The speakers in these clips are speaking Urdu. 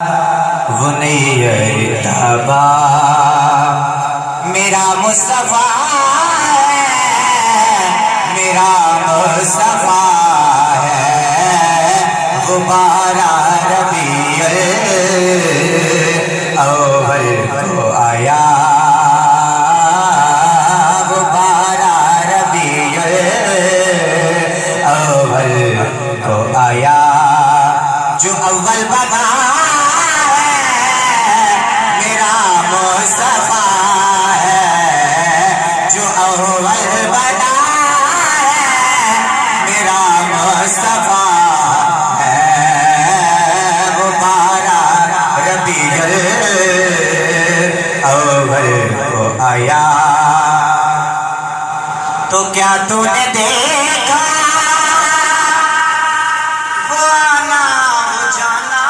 وہ نہیں ارتبا میرا مصطفیٰ ہے، میرا مصطفیٰ ہے، غبارہ ربیع الاول کو آیا، غبارہ ربیع الاول کو آیا، جو اول بتا آیا تو کیا تو نے دیکھا وہ آنا وہ جانا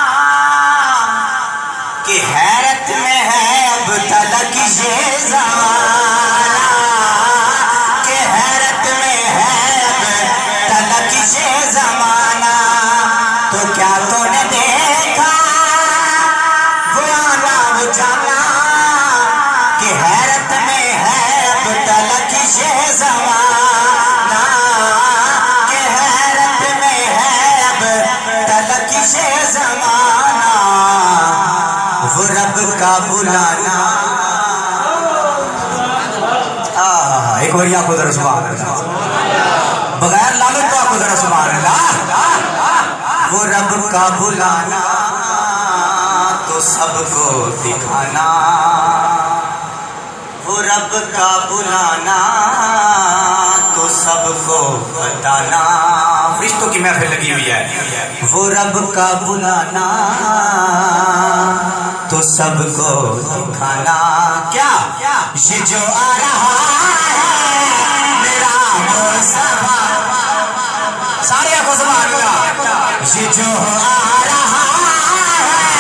کہ حیرت میں ہے اب تلک یہ زمانہ، کہ حیرت میں ہے اب تلک یہ زمانہ، تو کیا تو نے دیکھا وہ آنا وہ جانا کہ حیرت میں ہے اب تلک یہ زمانہ، کہ حیرت میں ہے اب تلک یہ زمانہ، وہ رب کا بلانا۔ ایک بار آپ کو ذرا سبحان اللہ، بغیر لالچ تو آپ کو ذرا سبحان اللہ۔ وہ رب کا بلانا تو سب کو دکھانا، وہ رب کا بلانا تو سب کو بتانا، فرشتوں کی محفل لگی ہوئی ہے، وہ رب کا بلانا تو سب کو دکھانا، کیا یہ جو آ رہا ہے میرا مصطفیٰ، سارے کو سبحان اللہ، یہ جو